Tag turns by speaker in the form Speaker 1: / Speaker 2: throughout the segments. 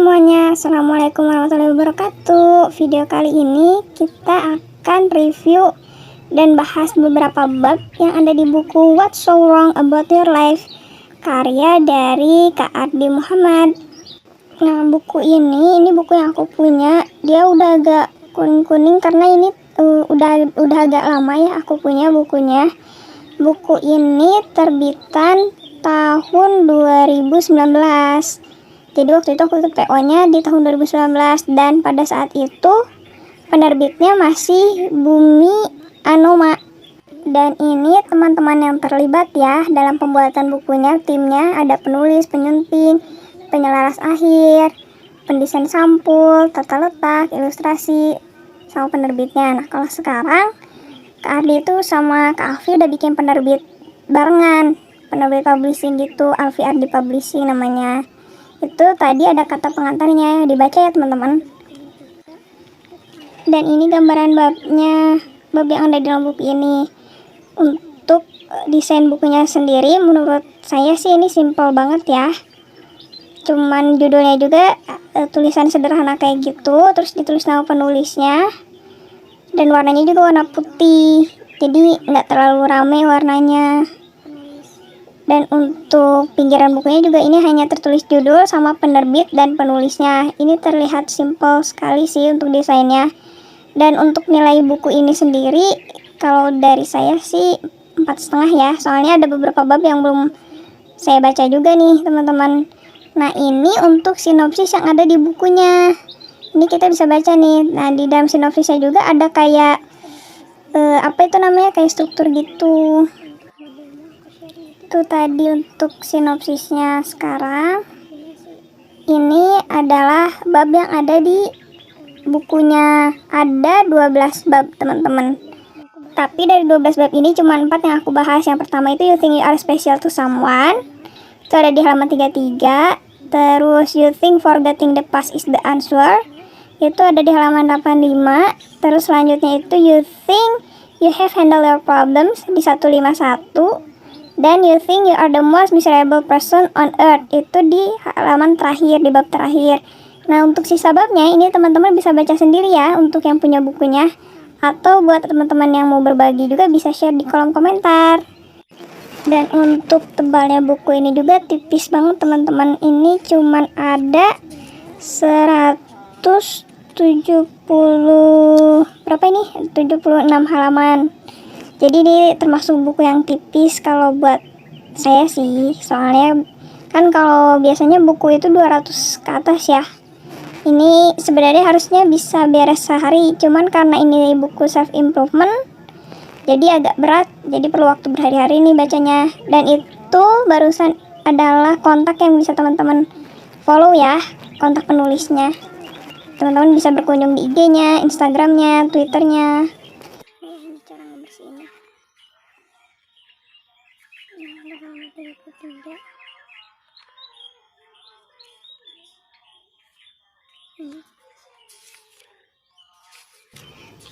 Speaker 1: semuanya, assalamualaikum warahmatullahi wabarakatuh. Video kali ini kita akan review dan bahas beberapa bab yang ada di buku What's So Wrong About Your Life, karya dari Kak Ardi Muhammad. Nah, buku ini buku yang aku punya. Dia udah agak kuning-kuning karena ini udah agak lama ya aku punya bukunya. Buku ini terbitan tahun 2019. Jadi waktu itu aku ikut PO-nya di tahun 2019 dan pada saat itu penerbitnya masih Bumi Anoma. Dan ini teman-teman yang terlibat ya dalam pembuatan bukunya, timnya ada penulis, penyunting, penyelaras akhir, pendesain sampul, tata letak, ilustrasi, sama penerbitnya. Nah, kalau sekarang Kak Ardi itu sama Kak Alfi udah bikin penerbit barengan, penerbit publishing gitu, Alfi Ardi Publishing namanya. Itu tadi ada kata pengantarnya, dibaca ya teman-teman. Dan ini gambaran bab yang ada di dalam buku ini. Untuk desain bukunya sendiri menurut saya sih ini simple banget ya. Cuman judulnya juga tulisan sederhana kayak gitu, terus ditulis nama penulisnya. Dan warnanya juga warna putih, jadi nggak terlalu rame warnanya. Dan untuk pinggiran bukunya juga ini hanya tertulis judul sama penerbit dan penulisnya. Ini terlihat simple sekali sih untuk desainnya. Dan untuk nilai buku ini sendiri, kalau dari saya sih 4,5 ya. Soalnya ada beberapa bab yang belum saya baca juga nih teman-teman. Nah, ini untuk sinopsis yang ada di bukunya. Ini kita bisa baca nih. Nah, di dalam sinopsisnya juga ada kayak apa itu namanya, kayak struktur gitu. Itu tadi untuk sinopsisnya. Sekarang ini adalah bab yang ada di bukunya. Ada 12 bab teman-teman, tapi dari 12 bab ini cuma 4 yang aku bahas. Yang pertama itu You Think You Are Special to Someone, itu ada di halaman 33. Terus You Think Forgetting the Past is the Answer, itu ada di halaman 85. Terus selanjutnya itu You Think You Have Handled Your Problems di 151. Dan You Think You Are the Most Miserable Person on Earth, itu di halaman terakhir, di bab terakhir. Nah, untuk sisa babnya ini teman-teman bisa baca sendiri ya untuk yang punya bukunya. Atau buat teman-teman yang mau berbagi juga bisa share di kolom komentar. Dan untuk tebalnya buku ini juga tipis banget teman-teman. Ini cuman ada 170 berapa ini? 76 halaman. Jadi ini termasuk buku yang tipis kalau buat saya sih. Soalnya kan kalau biasanya buku itu 200 ke atas ya. Ini sebenarnya harusnya bisa beres sehari. Cuman karena ini buku self improvement, jadi agak berat. Jadi perlu waktu berhari-hari nih bacanya. Dan itu barusan adalah kontak yang bisa teman-teman follow ya. Kontak penulisnya. Teman-teman bisa berkunjung di IG-nya, Instagram-nya, Twitter-nya. Cara ngebersihinnya.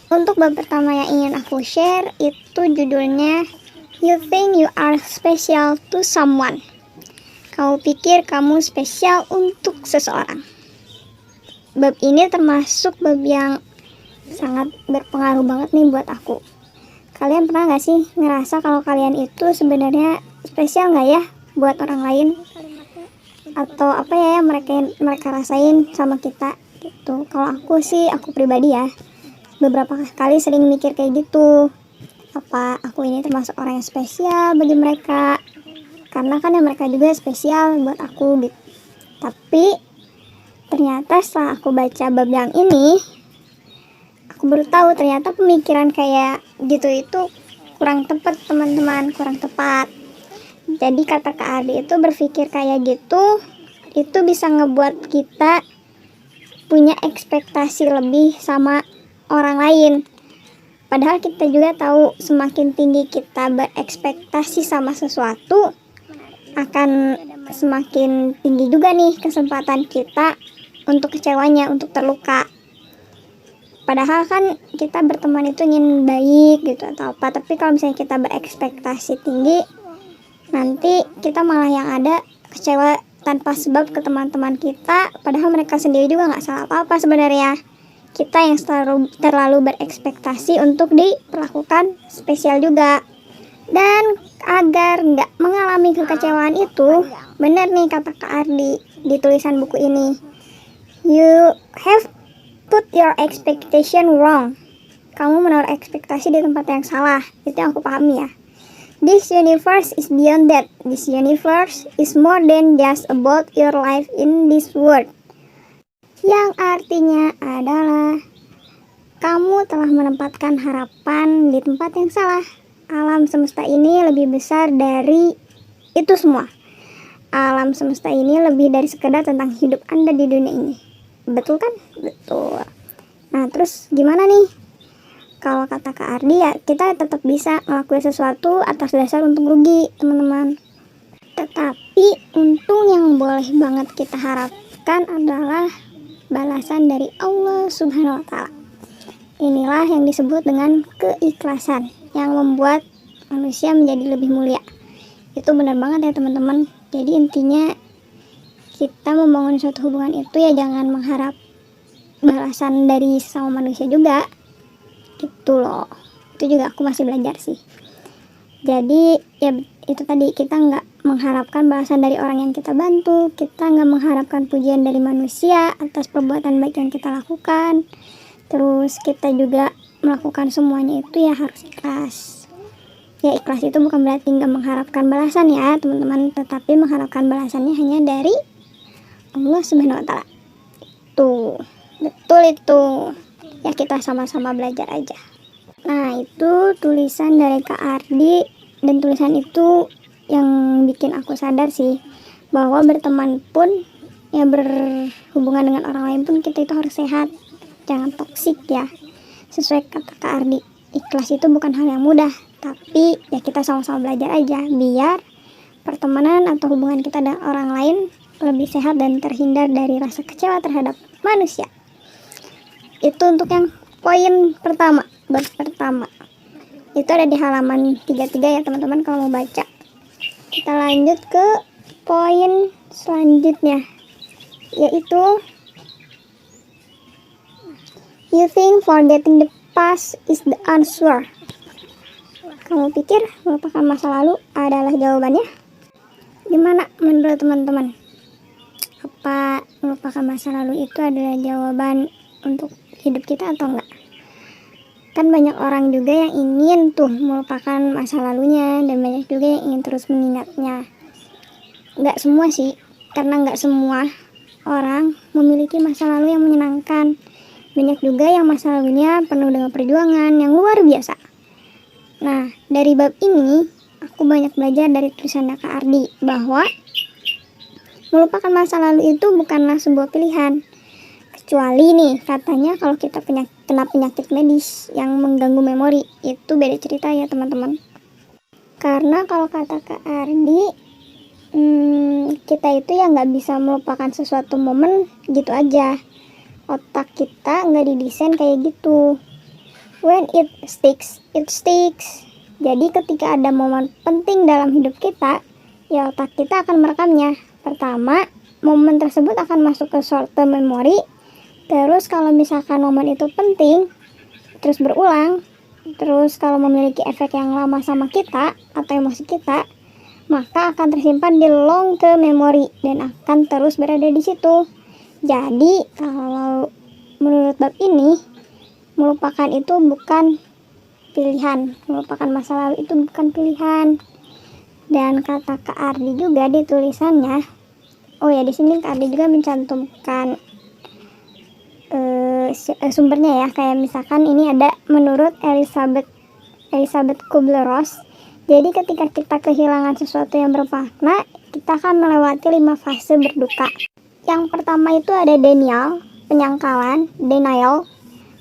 Speaker 1: Untuk bab pertama yang ingin aku share itu judulnya You Think You Are Special to Someone. Kamu pikir kamu spesial untuk seseorang. Bab ini termasuk bab yang sangat berpengaruh banget nih buat aku. Kalian pernah gak sih ngerasa kalau kalian itu sebenarnya spesial gak ya buat orang lain? Atau apa ya yang mereka rasain sama kita gitu. Kalau aku sih, aku pribadi ya, beberapa kali sering mikir kayak gitu. Apa aku ini termasuk orang yang spesial bagi mereka? Karena kan ya mereka juga spesial buat aku gitu. Tapi ternyata setelah aku baca bab yang ini, aku baru tahu ternyata pemikiran kayak gitu itu kurang tepat teman-teman, kurang tepat. Jadi kata Kak Ardi itu berpikir kayak gitu, itu bisa ngebuat kita punya ekspektasi lebih sama orang lain. Padahal kita juga tahu semakin tinggi kita berekspektasi sama sesuatu, akan semakin tinggi juga nih kesempatan kita untuk kecewanya, untuk terluka. Padahal kan kita berteman itu ingin baik gitu atau apa, tapi kalau misalnya kita berekspektasi tinggi, nanti kita malah yang ada kecewa tanpa sebab ke teman-teman kita, padahal mereka sendiri juga nggak salah apa-apa sebenarnya. Kita yang terlalu berekspektasi untuk diperlakukan spesial juga. Dan agar nggak mengalami kekecewaan itu, benar nih kata Kak Ardi di tulisan buku ini. You have put your expectation wrong. Kamu menaruh ekspektasi di tempat yang salah. Itu yang aku pahami ya. This universe is beyond that. This universe is more than just about your life in this world. Yang artinya adalah kamu telah menempatkan harapan di tempat yang salah. Alam semesta ini lebih besar dari itu semua. Alam semesta ini lebih dari sekedar tentang hidup Anda di dunia ini. Betul kan? Betul. Nah, terus gimana nih? Kalau kata Kak Ardi ya, kita tetap bisa ngelakuin sesuatu atas dasar untung rugi, teman-teman. Tetapi untung yang boleh banget kita harapkan adalah balasan dari Allah Subhanahu wa Ta'ala. Inilah yang disebut dengan keikhlasan yang membuat manusia menjadi lebih mulia. Itu benar banget ya teman-teman. Jadi intinya kita membangun suatu hubungan itu ya jangan mengharap balasan dari sesama manusia juga. Gitu loh. Itu juga aku masih belajar sih. Jadi ya itu tadi, kita nggak mengharapkan balasan dari orang yang kita bantu, kita nggak mengharapkan pujian dari manusia atas perbuatan baik yang kita lakukan. Terus kita juga melakukan semuanya itu ya harus ikhlas. Ya ikhlas itu bukan berarti nggak mengharapkan balasan ya teman-teman, tetapi mengharapkan balasannya hanya dari Allah Subhanahu wa Ta'ala. Tuh, betul itu. Ya kita sama-sama belajar aja. Nah itu tulisan dari Kak Ardi, dan tulisan itu yang bikin aku sadar sih bahwa berteman pun ya berhubungan dengan orang lain pun kita itu harus sehat, jangan toksik ya. Sesuai kata Kak Ardi, ikhlas itu bukan hal yang mudah, tapi ya kita sama-sama belajar aja biar pertemanan atau hubungan kita dengan orang lain lebih sehat dan terhindar dari rasa kecewa terhadap manusia. Itu untuk yang poin pertama, bab pertama. Itu ada di halaman 33 ya teman-teman kalau mau baca. Kita lanjut ke poin selanjutnya, yaitu you think forgetting the past is the answer. Kamu pikir melupakan masa lalu adalah jawabannya? Gimana menurut teman-teman? Apa melupakan masa lalu itu adalah jawaban untuk hidup kita atau enggak? Kan banyak orang juga yang ingin tuh melupakan masa lalunya, dan banyak juga yang ingin terus mengingatnya. Enggak semua sih, karena enggak semua orang memiliki masa lalu yang menyenangkan. Banyak juga yang masa lalunya penuh dengan perjuangan yang luar biasa. Nah, dari bab ini aku banyak belajar dari tulisannya Kak Ardi bahwa melupakan masa lalu itu bukanlah sebuah pilihan. Kecuali nih katanya kalau kita kena penyakit medis yang mengganggu memori, itu beda cerita ya teman-teman. Karena kalau kata Kak Ardi, kita itu ya nggak bisa melupakan sesuatu momen gitu aja. Otak kita nggak didesain kayak gitu. When it sticks, it sticks. Jadi ketika ada momen penting dalam hidup kita, ya otak kita akan merekamnya. Pertama, momen tersebut akan masuk ke short term memory. Terus kalau misalkan momen itu penting, terus berulang, terus kalau memiliki efek yang lama sama kita atau emosi kita, maka akan tersimpan di long term memory dan akan terus berada di situ. Jadi kalau menurut bab ini, melupakan itu bukan pilihan, melupakan masa lalu itu bukan pilihan. Dan kata Kak Ardi juga di tulisannya, oh ya di sini Kak Ardi juga mencantumkan sumbernya ya, kayak misalkan ini ada menurut Elizabeth Kubler-Ross. Jadi ketika kita kehilangan sesuatu yang bermakna, kita akan melewati 5 fase berduka. Yang pertama itu ada denial, penyangkalan, denial.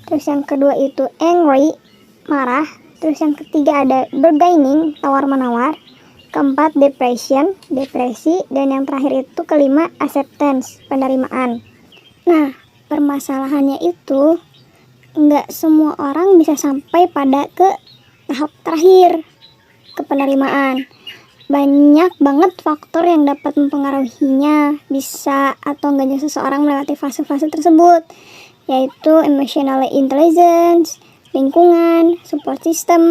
Speaker 1: Terus yang kedua itu angry, marah. Terus yang ketiga ada bargaining, tawar-menawar. Keempat depression, depresi. Dan yang terakhir itu kelima acceptance, penerimaan. Nah, permasalahannya itu nggak semua orang bisa sampai pada ke tahap terakhir, ke penerimaan. banyak banget faktor yang dapat mempengaruhinya bisa atau enggaknya seseorang melewati fase-fase tersebut, yaitu emotional intelligence, lingkungan, support system,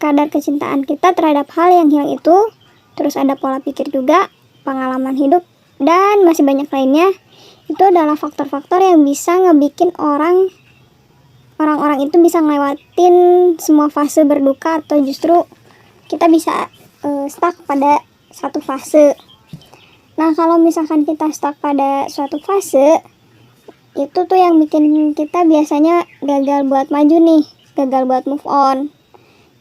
Speaker 1: kadar kecintaan kita terhadap hal yang hilang itu, terus ada pola pikir juga, pengalaman hidup, dan masih banyak lainnya. Itu adalah faktor-faktor yang bisa ngebikin orang-orang itu bisa ngelewatin semua fase berduka, atau justru kita bisa stuck pada satu fase. Nah, kalau misalkan kita stuck pada suatu fase, itu tuh yang bikin kita biasanya gagal buat maju nih, gagal buat move on.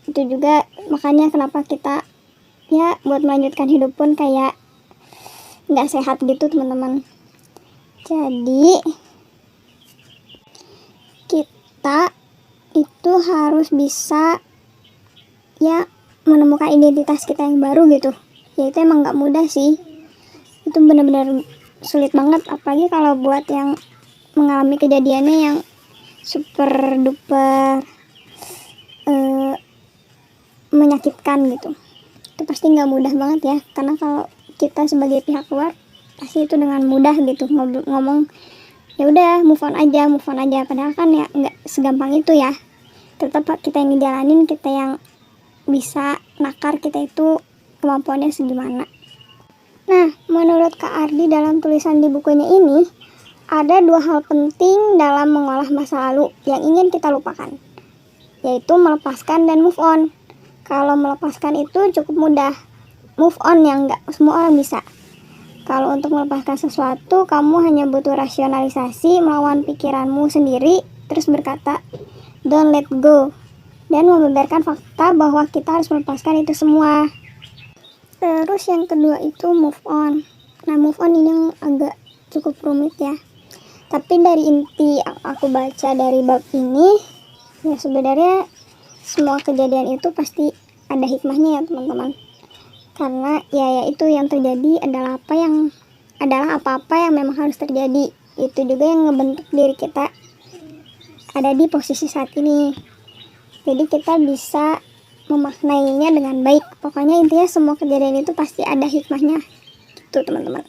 Speaker 1: Itu juga makanya kenapa kita ya buat melanjutkan hidup pun kayak nggak sehat gitu, teman-teman. Jadi kita itu harus bisa ya menemukan identitas kita yang baru gitu. Ya itu emang gak mudah sih, itu benar-benar sulit banget, apalagi kalau buat yang mengalami kejadiannya yang super duper menyakitkan gitu. Itu pasti gak mudah banget ya, karena kalau kita sebagai pihak luar pasti itu dengan mudah gitu ngomong ya udah move on aja, padahal kan ya nggak segampang itu ya. Tetap kita yang ngejalanin, kita yang bisa nakar kita itu kemampuannya segimana. Nah, menurut Kak Ardi dalam tulisan di bukunya ini, ada 2 hal penting dalam mengolah masa lalu yang ingin kita lupakan, yaitu melepaskan dan move on. Kalau melepaskan itu cukup mudah, move on yang nggak semua orang bisa. Kalau untuk melepaskan sesuatu, kamu hanya butuh rasionalisasi, melawan pikiranmu sendiri, terus berkata, don't let go, dan membeberkan fakta bahwa kita harus melepaskan itu semua. Terus yang kedua itu move on. Nah, move on ini yang agak cukup rumit ya. Tapi dari inti yang aku baca dari bab ini, ya sebenarnya semua kejadian itu pasti ada hikmahnya ya teman-teman. Karena ya itu yang terjadi adalah apa-apa yang memang harus terjadi. Itu juga yang ngebentuk diri kita ada di posisi saat ini. Jadi kita bisa memaknainya dengan baik. Pokoknya intinya semua kejadian itu pasti ada hikmahnya gitu teman-teman.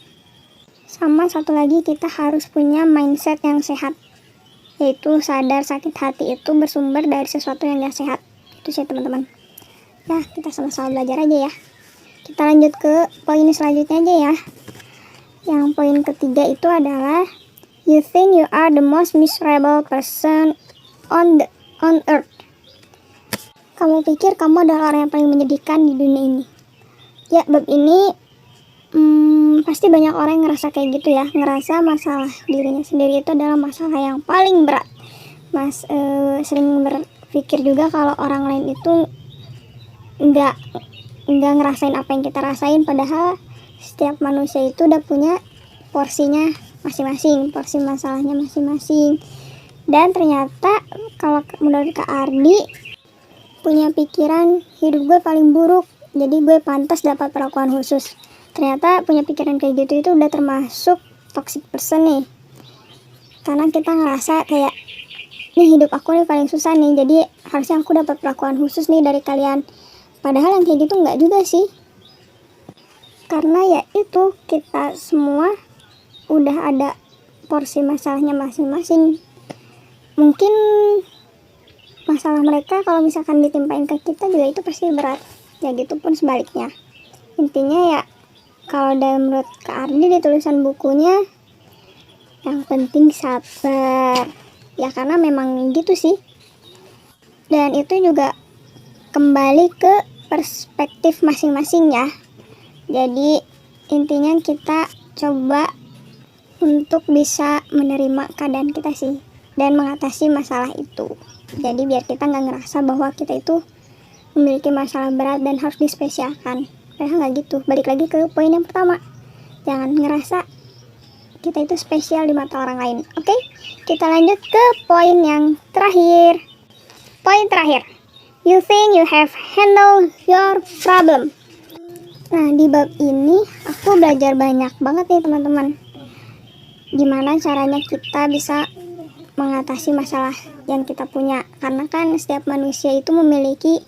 Speaker 1: Sama satu lagi, kita harus punya mindset yang sehat, yaitu sadar sakit hati itu bersumber dari sesuatu yang gak sehat. Itu sih teman-teman. Ya, kita sama-sama belajar aja ya. Kita lanjut ke poin selanjutnya aja ya. Yang poin ketiga itu adalah you think you are the most miserable person on earth. Kamu pikir kamu adalah orang yang paling menyedihkan di dunia ini. Ya, bab ini pasti banyak orang yang ngerasa kayak gitu ya. Ngerasa masalah dirinya sendiri itu adalah masalah yang paling berat. Sering berpikir juga kalau orang lain itu nggak ngerasain apa yang kita rasain. Padahal setiap manusia itu udah punya porsinya masing-masing, porsi masalahnya masing-masing. Dan ternyata kalau menurut Kak Ardi, punya pikiran hidup gue paling buruk, jadi gue pantas dapat perlakuan khusus. Ternyata punya pikiran kayak gitu itu udah termasuk toxic person nih. Karena kita ngerasa kayak, nih hidup aku nih paling susah nih, jadi harusnya aku dapat perlakuan khusus nih dari kalian. Padahal yang kayak gitu nggak juga sih. Karena ya itu, kita semua udah ada porsi masalahnya masing-masing. Mungkin masalah mereka kalau misalkan ditimpain ke kita juga itu pasti berat. Ya gitu pun sebaliknya. Intinya ya, kalau dalam menurut Kak Ardi di tulisan bukunya, yang penting sabar. Ya karena memang gitu sih. Dan itu juga kembali ke perspektif masing-masing ya. Jadi intinya kita coba untuk bisa menerima keadaan kita sih, dan mengatasi masalah itu. Jadi biar kita nggak ngerasa bahwa kita itu memiliki masalah berat dan harus dispesialkan. Padahal nggak gitu. Balik lagi ke poin yang pertama, jangan ngerasa kita itu spesial di mata orang lain. Oke, kita lanjut ke poin yang terakhir. Poin terakhir, you think you have handled your problem. Nah, di bab ini aku belajar banyak banget nih teman-teman. Gimana caranya kita bisa mengatasi masalah yang kita punya. Karena kan setiap manusia itu memiliki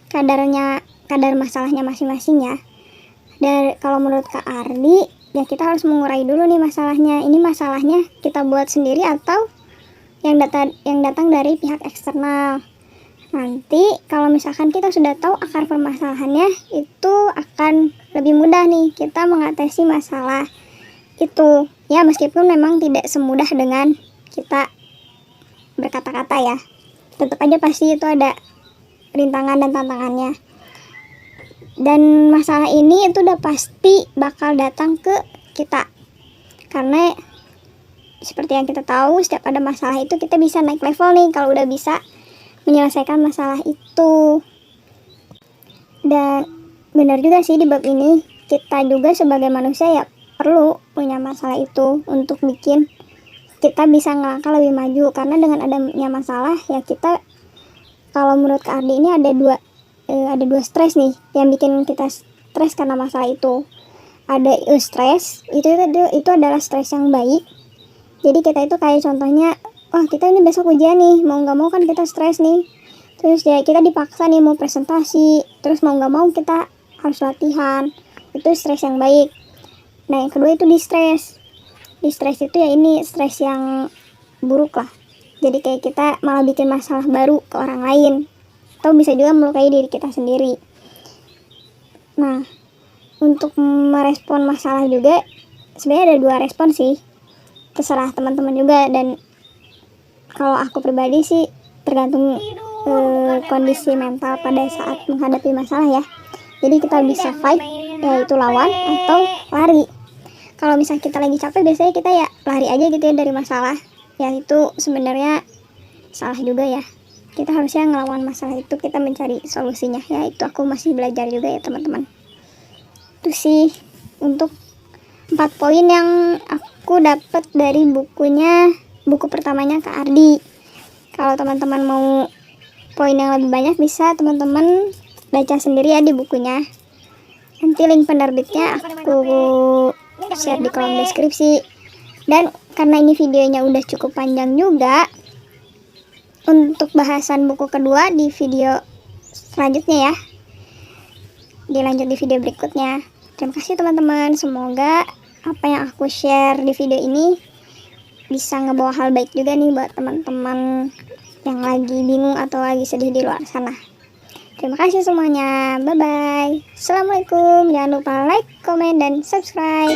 Speaker 1: kadar masalahnya masing-masing ya. Dan kalau menurut Kak Ardi, ya kita harus mengurai dulu nih masalahnya. Ini masalahnya kita buat sendiri atau yang datang dari pihak eksternal. Nanti kalau misalkan kita sudah tahu akar permasalahannya, itu akan lebih mudah nih kita mengatasi masalah itu. Ya meskipun memang tidak semudah dengan kita berkata-kata ya. Tetap aja pasti itu ada rintangan dan tantangannya. Dan masalah ini itu udah pasti bakal datang ke kita. Karena seperti yang kita tahu, setiap ada masalah itu kita bisa naik level nih kalau udah bisa menyelesaikan masalah itu. Dan benar juga sih di bab ini, kita juga sebagai manusia ya perlu punya masalah itu untuk bikin kita bisa ngelangkah lebih maju. Karena dengan adanya masalah ya kita, kalau menurut Kak Ardi ini ada dua stres nih yang bikin kita stres karena masalah itu. Ada stres itu adalah stres yang baik. Jadi kita itu kayak contohnya, wah kita ini besok ujian nih, mau nggak mau kan kita stres nih. Terus ya kita dipaksa nih mau presentasi, terus mau nggak mau kita harus latihan. Itu stres yang baik. Nah yang kedua itu distress. Distress itu ya ini stres yang buruk lah. Jadi kayak kita malah bikin masalah baru ke orang lain, atau bisa juga melukai diri kita sendiri. Nah untuk merespon masalah juga sebenarnya ada dua respon sih. Terserah teman-teman juga, dan kalau aku pribadi sih tergantung kondisi mental pada saat menghadapi masalah ya. Jadi kita bisa fight, yaitu lawan atau lari. Kalau misalnya kita lagi capek, biasanya kita ya lari aja gitu ya dari masalah. Ya itu sebenarnya salah juga ya. Kita harusnya ngelawan masalah itu, kita mencari solusinya. Ya itu aku masih belajar juga ya teman-teman. Itu sih untuk 4 poin yang aku dapat dari buku pertamanya Kak Ardi. Kalau teman-teman mau poin yang lebih banyak, bisa teman-teman baca sendiri ya di bukunya. Nanti link penerbitnya aku share di kolom deskripsi. Dan karena ini videonya udah cukup panjang juga, untuk bahasan buku kedua di video selanjutnya ya. Dilanjut di video berikutnya. Terima kasih teman-teman, semoga apa yang aku share di video ini bisa ngebawa hal baik juga nih buat teman-teman yang lagi bingung atau lagi sedih di luar sana. Terima kasih semuanya, bye bye. Assalamualaikum, jangan lupa like, komen, dan subscribe.